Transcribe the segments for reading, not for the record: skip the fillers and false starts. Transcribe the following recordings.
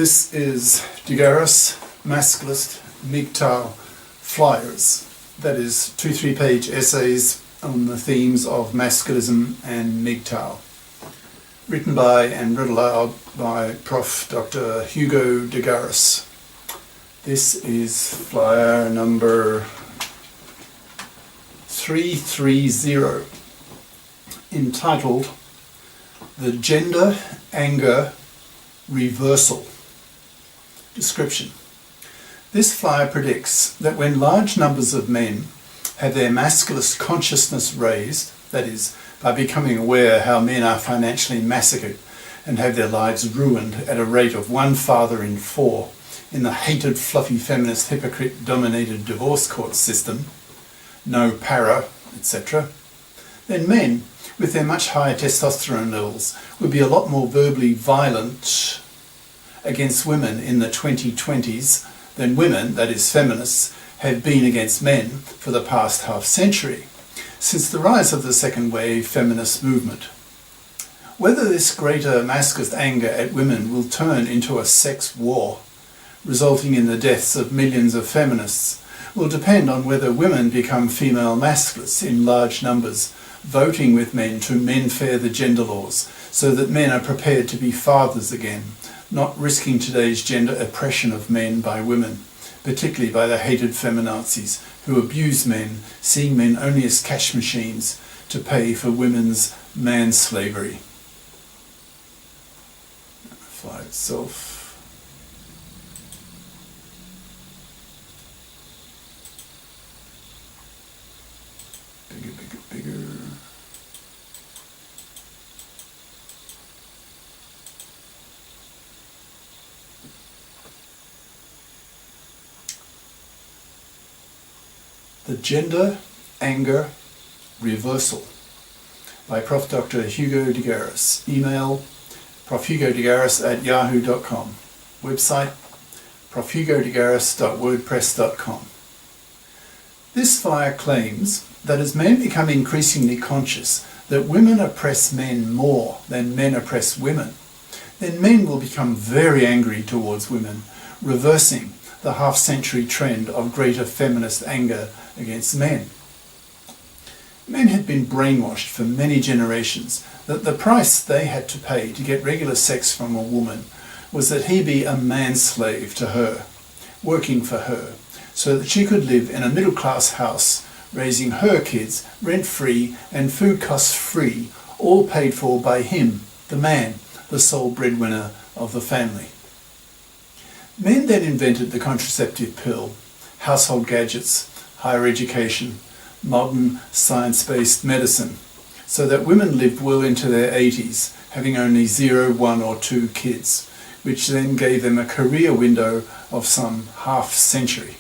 This is Garis, Masculist, MGTOW flyers. That is 2 3-page essays on the themes of masculism and MGTOW. Written by and read aloud by Prof. Dr. Hugo de Garis. This is flyer number 330, entitled The Gender Anger Reversal. Description. This flyer predicts that when large numbers of men have their masculist consciousness raised, that is, by becoming aware how men are financially massacred and have their lives ruined at a rate of 1 father in 4 in the hated fluffy feminist hypocrite dominated divorce court system, no para, etc., then men with their much higher testosterone levels would be a lot more verbally violent against women in the 2020s than women, that is feminists, have been against men for the past half-century, since the rise of the second wave feminist movement. Whether this greater masculist anger at women will turn into a sex war, resulting in the deaths of millions of feminists, will depend on whether women become female masculists in large numbers, voting with men to menfair the gender laws so that men are prepared to be fathers again, not risking today's gender oppression of men by women, particularly by the hated feminazis who abuse men, seeing men only as cash machines to pay for women's manslavery. Fly itself. Bigger. The Gender Anger Reversal by Prof. Dr. Hugo de Garis. Email profhugodegaris@yahoo.com. Website profhugodegaris.wordpress.com. This flyer claims that as men become increasingly conscious that women oppress men more than men oppress women, then men will become very angry towards women, reversing the half-century trend of greater feminist anger against men. Men had been brainwashed for many generations that the price they had to pay to get regular sex from a woman was that he be a manslave to her, working for her, so that she could live in a middle-class house, raising her kids rent-free and food costs-free, all paid for by him, the man, the sole breadwinner of the family. Men then invented the contraceptive pill, household gadgets, higher education, modern science-based medicine, so that women lived well into their 80s, having only 0, 1 or 2 kids, which then gave them a career window of some half-century.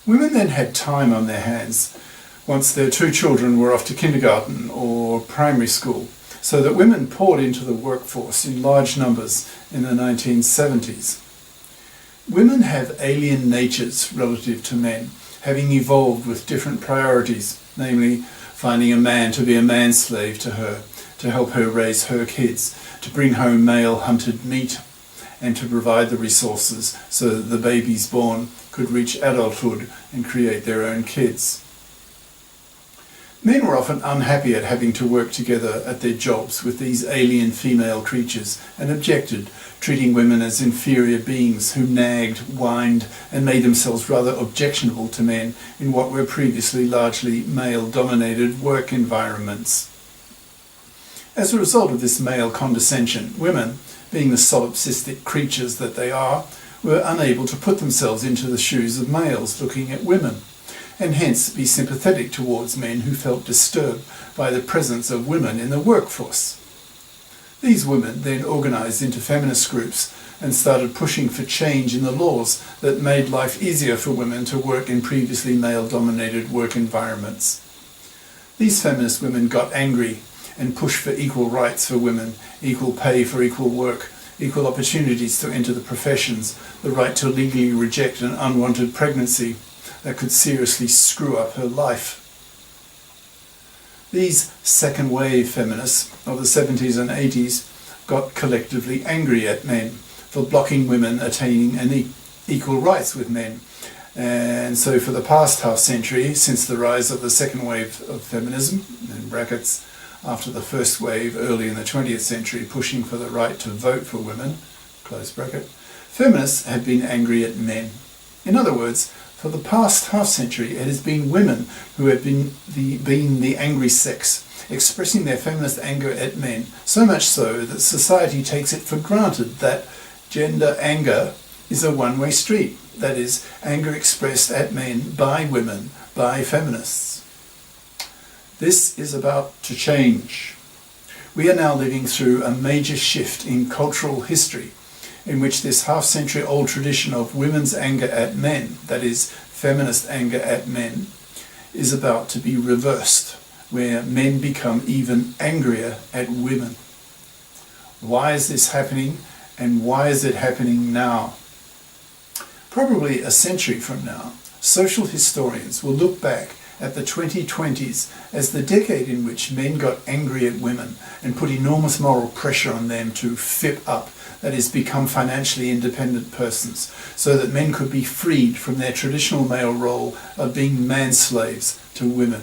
Women then had time on their hands once their 2 children were off to kindergarten or primary school, so that women poured into the workforce in large numbers in the 1970s. Women have alien natures relative to men, having evolved with different priorities, namely finding a man to be a manslave to her, to help her raise her kids, to bring home male-hunted meat, and to provide the resources so that the babies born could reach adulthood and create their own kids. Men were often unhappy at having to work together at their jobs with these alien female creatures and objected, treating women as inferior beings who nagged, whined, and made themselves rather objectionable to men in what were previously largely male-dominated work environments. As a result of this male condescension, women, being the solipsistic creatures that they are, were unable to put themselves into the shoes of males looking at women, and hence be sympathetic towards men who felt disturbed by the presence of women in the workforce. These women then organised into feminist groups and started pushing for change in the laws that made life easier for women to work in previously male-dominated work environments. These feminist women got angry and pushed for equal rights for women, equal pay for equal work, equal opportunities to enter the professions, the right to legally reject an unwanted pregnancy that could seriously screw up her life. These second wave feminists of the 70s and 80s got collectively angry at men for blocking women attaining equal rights with men. And so for the past half century, since the rise of the second wave of feminism, in brackets, after the first wave early in the 20th century pushing for the right to vote for women, close bracket, feminists have been angry at men. In other words, for the past half century, it has been women who have been the angry sex, expressing their feminist anger at men, so much so that society takes it for granted that gender anger is a one-way street. That is, anger expressed at men by women, by feminists. This is about to change. We are now living through a major shift in cultural history, in which this half-century-old tradition of women's anger at men, that is, feminist anger at men, is about to be reversed, where men become even angrier at women. Why is this happening, and why is it happening now? Probably a century from now, social historians will look back at the 2020s as the decade in which men got angry at women and put enormous moral pressure on them to fip up, that is, become financially independent persons, so that men could be freed from their traditional male role of being manslaves to women.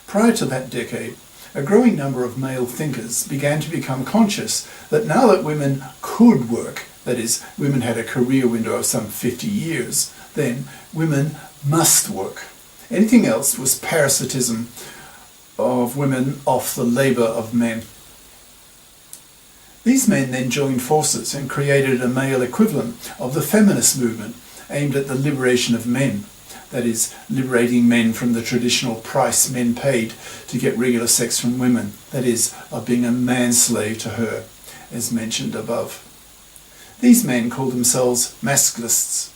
Prior to that decade, a growing number of male thinkers began to become conscious that now that women could work, that is, women had a career window of some 50 years, then women must work. Anything else was parasitism of women off the labour of men. These men then joined forces and created a male equivalent of the feminist movement aimed at the liberation of men, that is, liberating men from the traditional price men paid to get regular sex from women, that is, of being a manslave to her, as mentioned above. These men called themselves Masculists,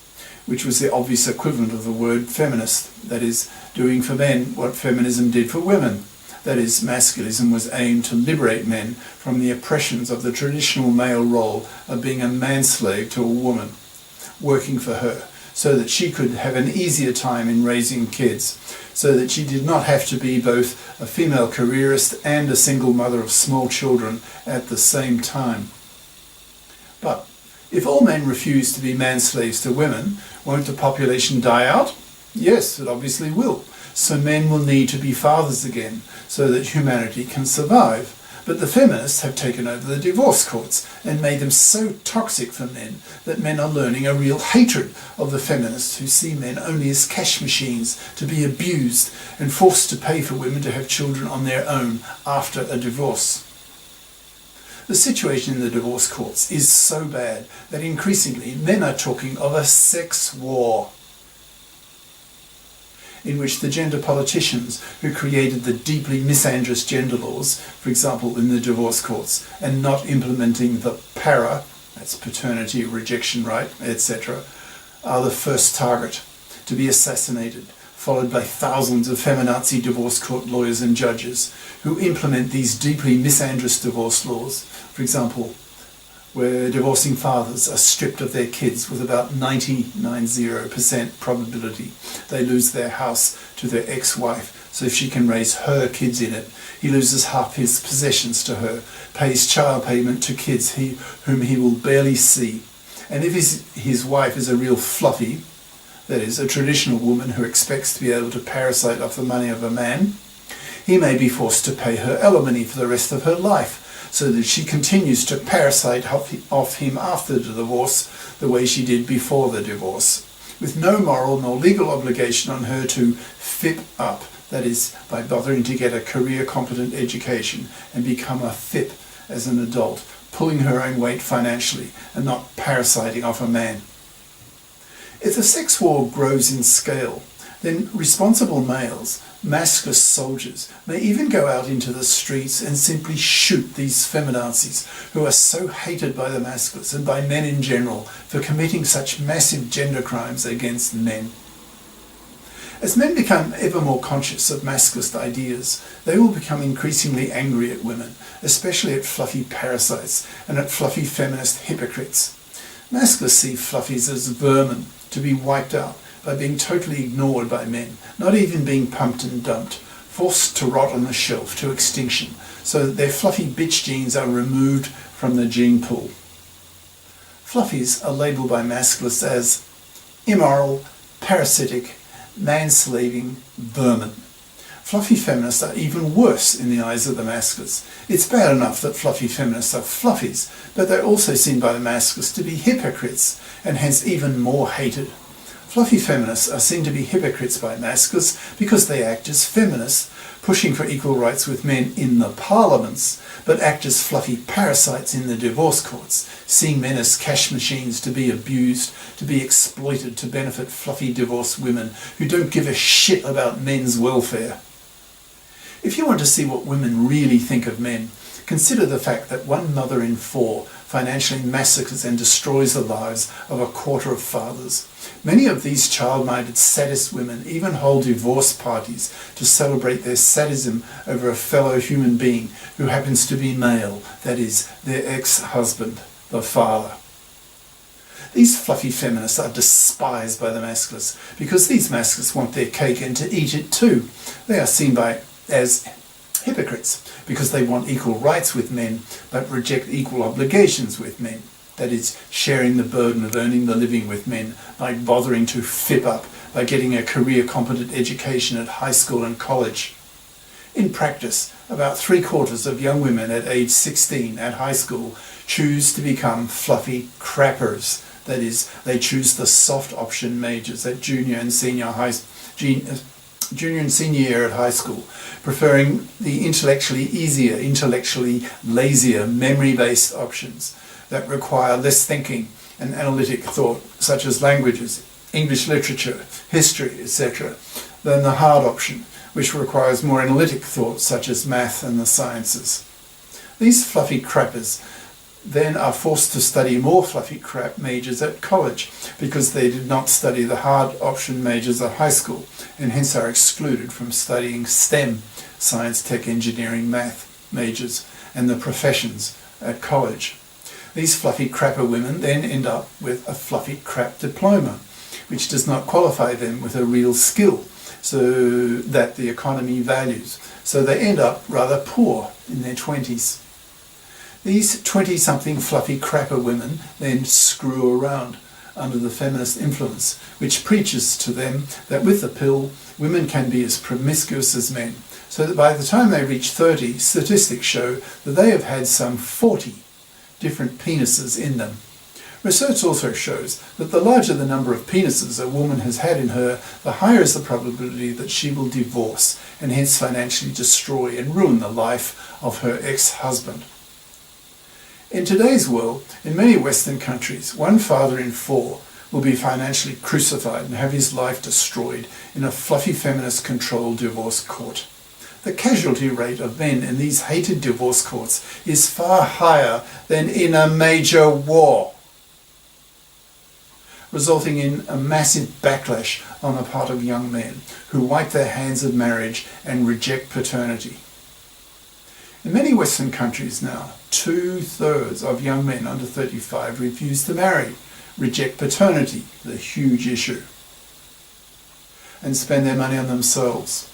which was the obvious equivalent of the word feminist, that is, doing for men what feminism did for women. That is, Masculism was aimed to liberate men from the oppressions of the traditional male role of being a manslave to a woman, working for her, so that she could have an easier time in raising kids, so that she did not have to be both a female careerist and a single mother of small children at the same time. But if all men refuse to be manslaves to women, won't the population die out? Yes, it obviously will. So men will need to be fathers again, so that humanity can survive. But the feminists have taken over the divorce courts and made them so toxic for men that men are learning a real hatred of the feminists who see men only as cash machines to be abused and forced to pay for women to have children on their own after a divorce. The situation in the divorce courts is so bad that increasingly men are talking of a sex war, in which the gender politicians who created the deeply misandrous gender laws, for example in the divorce courts, and not implementing the para, that's paternity, rejection right, etc., are the first target to be assassinated, followed by thousands of feminazi divorce court lawyers and judges who implement these deeply misandrous divorce laws, for example, where divorcing fathers are stripped of their kids with about 99.0% probability. They lose their house to their ex-wife, so she can raise her kids in it. He loses half his possessions to her, pays child payment to kids whom he will barely see. And if his wife is a real fluffie, that is, a traditional woman who expects to be able to parasite off the money of a man, he may be forced to pay her alimony for the rest of her life, so that she continues to parasite off him after the divorce the way she did before the divorce, with no moral nor legal obligation on her to fip up, that is, by bothering to get a career-competent education and become a fip as an adult, pulling her own weight financially and not parasiting off a man. If the sex war grows in scale, then responsible males, masculist soldiers, may even go out into the streets and simply shoot these feminazis who are so hated by the masculists and by men in general for committing such massive gender crimes against men. As men become ever more conscious of masculist ideas, they will become increasingly angry at women, especially at fluffy parasites and at fluffy feminist hypocrites. Masculists see fluffies as vermin to be wiped out by being totally ignored by men, not even being pumped and dumped, forced to rot on the shelf to extinction, so that their fluffy bitch genes are removed from the gene pool. Fluffies are labelled by masculists as immoral, parasitic, manslaving vermin. Fluffy feminists are even worse in the eyes of the masculists. It's bad enough that fluffy feminists are fluffies, but they're also seen by the masculists to be hypocrites, and hence even more hated. Fluffy feminists are seen to be hypocrites by masculists because they act as feminists, pushing for equal rights with men in the parliaments, but act as fluffy parasites in the divorce courts, seeing men as cash machines to be abused, to be exploited to benefit fluffy divorced women who don't give a shit about men's welfare. If you want to see what women really think of men, consider the fact that one mother in 4 financially massacres and destroys the lives of a quarter of fathers. Many of these child-minded sadist women even hold divorce parties to celebrate their sadism over a fellow human being who happens to be male, that is, their ex-husband, the father. These fluffy feminists are despised by the masculists because these masculists want their cake and to eat it too. They are seen as hypocrites because they want equal rights with men but reject equal obligations with men, that is, sharing the burden of earning the living with men by bothering to fip up, by getting a career-competent education at high school and college. In practice, about 3/4 of young women at age 16 at high school choose to become fluffy crappers, that is, they choose the soft option majors at junior and senior year at high school, preferring the intellectually easier, intellectually lazier, memory-based options that require less thinking and analytic thought, such as languages, English literature, history, etc., than the hard option, which requires more analytic thought, such as math and the sciences. These fluffy crappers then are forced to study more fluffy crap majors at college because they did not study the hard option majors at high school and hence are excluded from studying STEM, science, tech, engineering, math majors and the professions at college. These fluffy crapper women then end up with a fluffy crap diploma, which does not qualify them with a real skill so that the economy values. So they end up rather poor in their 20s. These 20-something fluffy crapper women then screw around under the feminist influence, which preaches to them that with the pill, women can be as promiscuous as men, so that by the time they reach 30, statistics show that they have had some 40 different penises in them. Research also shows that the larger the number of penises a woman has had in her, the higher is the probability that she will divorce and hence financially destroy and ruin the life of her ex-husband. In today's world, in many Western countries, 1 father in 4 will be financially crucified and have his life destroyed in a fluffy feminist-controlled divorce court. The casualty rate of men in these hated divorce courts is far higher than in a major war, resulting in a massive backlash on the part of young men who wipe their hands of marriage and reject paternity. In many Western countries now, 2/3 of young men under 35 refuse to marry, reject paternity, the huge issue, and spend their money on themselves.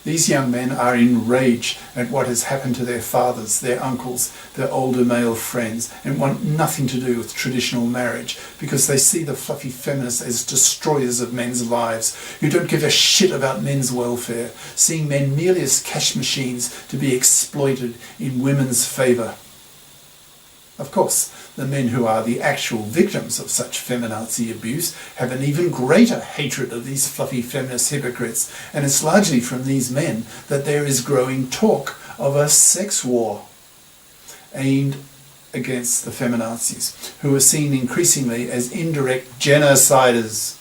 These young men are enraged at what has happened to their fathers, their uncles, their older male friends, and want nothing to do with traditional marriage because they see the fluffy feminists as destroyers of men's lives who don't give a shit about men's welfare, seeing men merely as cash machines to be exploited in women's favour. Of course, the men who are the actual victims of such feminazi abuse have an even greater hatred of these fluffy feminist hypocrites, and it's largely from these men that there is growing talk of a sex war aimed against the feminazis, who are seen increasingly as indirect genociders,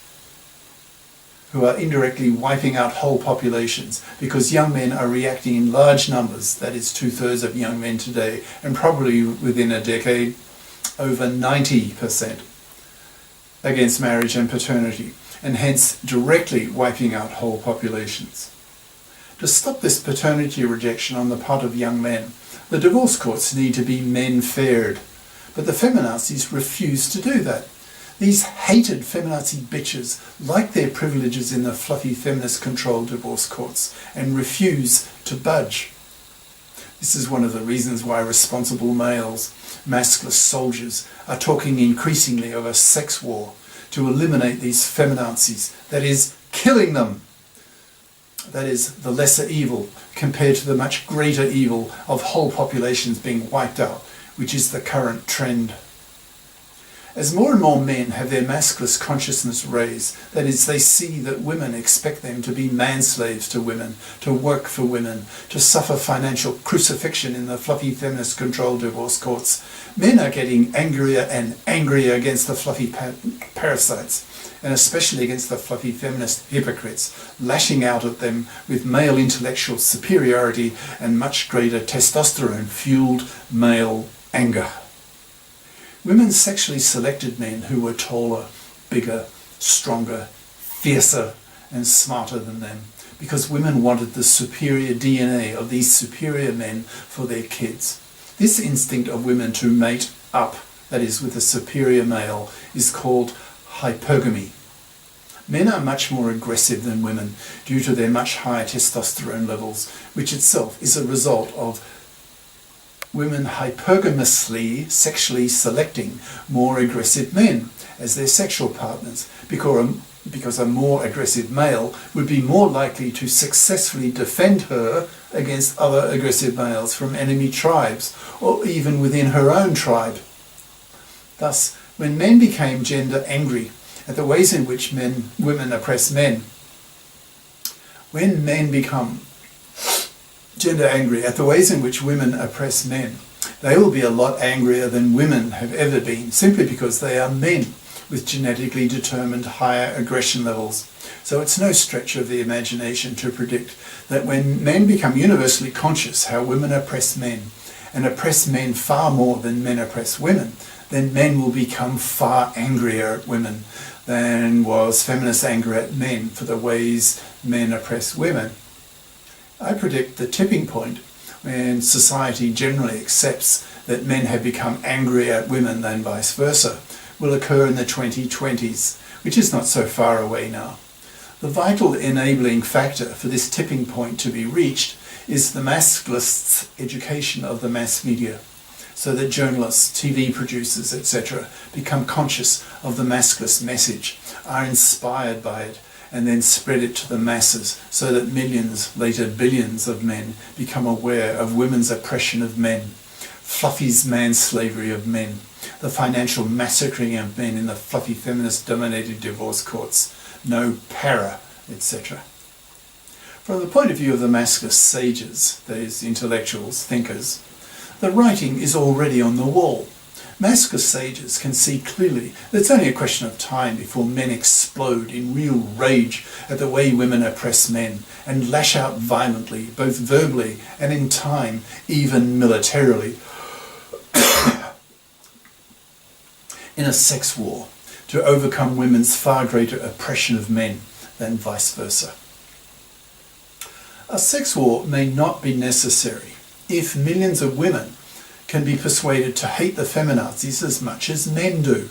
who are indirectly wiping out whole populations because young men are reacting in large numbers, that is 2/3 of young men today, and probably within a decade over 90% against marriage and paternity, and hence directly wiping out whole populations. To stop this paternity rejection on the part of young men, the divorce courts need to be menfaired, but the feminazis refuse to do that. These hated feminazi bitches like their privileges in the fluffy feminist-controlled divorce courts and refuse to budge. This is one of the reasons why responsible males, masculist soldiers, are talking increasingly of a sex war to eliminate these feminazis, that is, killing them. That is the lesser evil compared to the much greater evil of whole populations being wiped out, which is the current trend. As more and more men have their masculist consciousness raised, that is, they see that women expect them to be manslaves to women, to work for women, to suffer financial crucifixion in the fluffy feminist-controlled divorce courts, men are getting angrier and angrier against the fluffy parasites, and especially against the fluffy feminist hypocrites, lashing out at them with male intellectual superiority and much greater testosterone-fueled male anger. Women sexually selected men who were taller, bigger, stronger, fiercer and smarter than them, because women wanted the superior DNA of these superior men for their kids. This instinct of women to mate up, that is with a superior male, is called hypergamy. Men are much more aggressive than women due to their much higher testosterone levels, which itself is a result of women hypergamously sexually selecting more aggressive men as their sexual partners, because a more aggressive male would be more likely to successfully defend her against other aggressive males from enemy tribes or even within her own tribe. Thus, when men became gender angry at the ways in which women oppress men, when men become gender angry at the ways in which women oppress men, they will be a lot angrier than women have ever been, simply because they are men with genetically determined higher aggression levels. So it's no stretch of the imagination to predict that when men become universally conscious how women oppress men, and oppress men far more than men oppress women, then men will become far angrier at women than was feminist anger at men for the ways men oppress women. I predict the tipping point when society generally accepts that men have become angrier at women than vice versa will occur in the 2020s, which is not so far away now. The vital enabling factor for this tipping point to be reached is the masculists' education of the mass media, so that journalists, TV producers, etc. become conscious of the masculist message, are inspired by it, and then spread it to the masses so that millions, later billions of men become aware of women's oppression of men, Fluffy's manslavery of men, the financial massacring of men in the fluffy feminist-dominated divorce courts, no para, etc. From the point of view of the masculist sages, those intellectuals, thinkers, the writing is already on the wall. Masculist sages can see clearly that it's only a question of time before men explode in real rage at the way women oppress men and lash out violently, both verbally and in time, even militarily, in a sex war to overcome women's far greater oppression of men than vice versa. A sex war may not be necessary if millions of women can be persuaded to hate the feminazis as much as men do.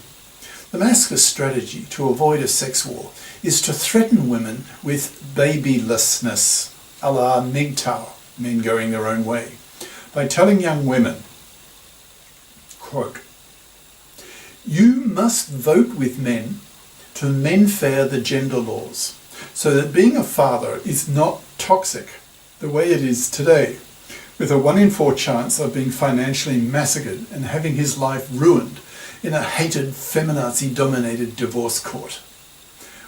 The masculist strategy to avoid a sex war is to threaten women with babylessness, a la MGTOW, men going their own way, by telling young women, quote, "You must vote with men to menfair the gender laws, so that being a father is not toxic the way it is today, with a 1 in 4 chance of being financially massacred and having his life ruined in a hated feminazi-dominated divorce court.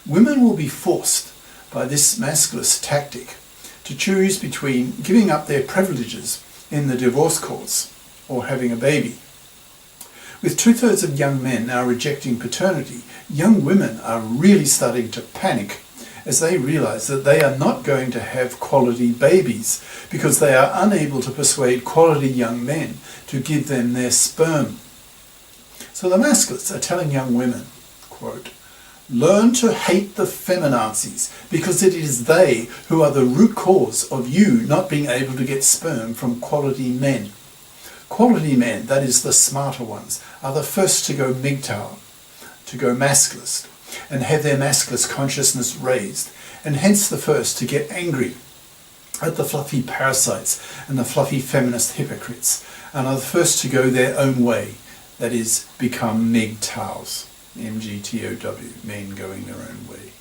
Women will be forced by this masculist tactic to choose between giving up their privileges in the divorce courts or having a baby. With 2/3 of young men now rejecting paternity, young women are really starting to panic as they realize that they are not going to have quality babies because they are unable to persuade quality young men to give them their sperm. So the masculists are telling young women, quote, "Learn to hate the feminazis because it is they who are the root cause of you not being able to get sperm from quality men. Quality men, that is the smarter ones, are the first to go MGTOW, to go masculist, and have their masculist consciousness raised, and hence the first to get angry at the fluffy parasites and the fluffy feminist hypocrites, and are the first to go their own way, that is, become MGTOWs, MGTOW, men going their own way.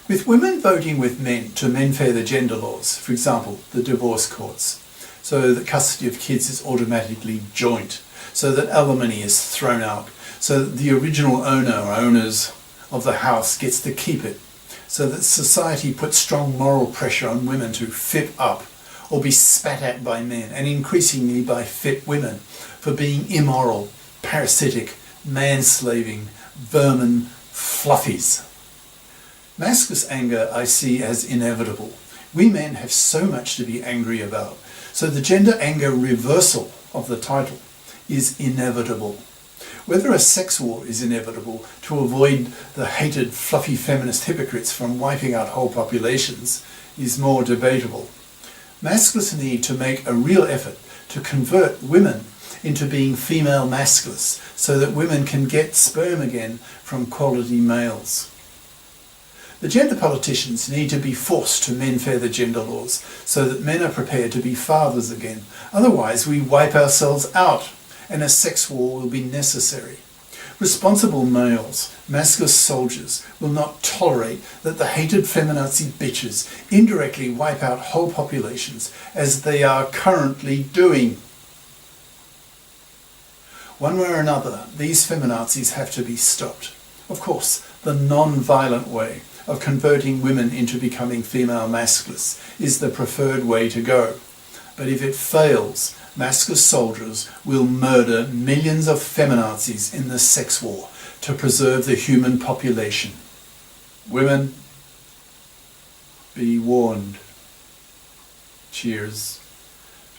With women voting with men to menfair the gender laws, for example, the divorce courts, so that custody of kids is automatically joint, so that alimony is thrown out, so that the original owner or owners of the house gets to keep it, so that society puts strong moral pressure on women to fit up or be spat at by men, and increasingly by fit women, for being immoral, parasitic, manslaving, vermin fluffies. Masculist anger I see as inevitable. We men have so much to be angry about, so the gender anger reversal of the title is inevitable. Whether a sex war is inevitable to avoid the hated fluffy feminist hypocrites from wiping out whole populations is more debatable. Masculists need to make a real effort to convert women into being female masculists so that women can get sperm again from quality males. The gender politicians need to be forced to menfair the gender laws so that men are prepared to be fathers again. Otherwise we wipe ourselves out and a sex war will be necessary. Responsible males, masculist soldiers, will not tolerate that the hated feminazi bitches indirectly wipe out whole populations as they are currently doing. One way or another, these feminazis have to be stopped. Of course, the non-violent way of converting women into becoming female masculists is the preferred way to go. But if it fails, masculist soldiers will murder millions of feminazis in the sex war to preserve the human population. Women, be warned. Cheers.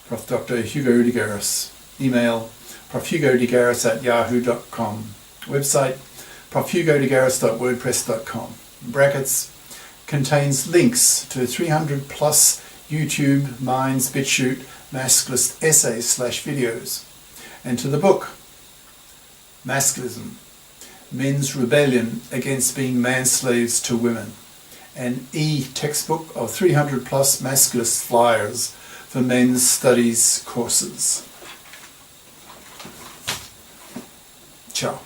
Prof. Dr. Hugo de Garis. Email profhugodegaris@yahoo.com. Website profhugodegaris.wordpress.com. Brackets contains links to 300 plus YouTube, Minds, BitChute, Masculist essays/videos, and to the book Masculism, Men's Rebellion Against Being Manslaves to Women, an e-textbook of 300 plus Masculist flyers for men's studies courses. Ciao.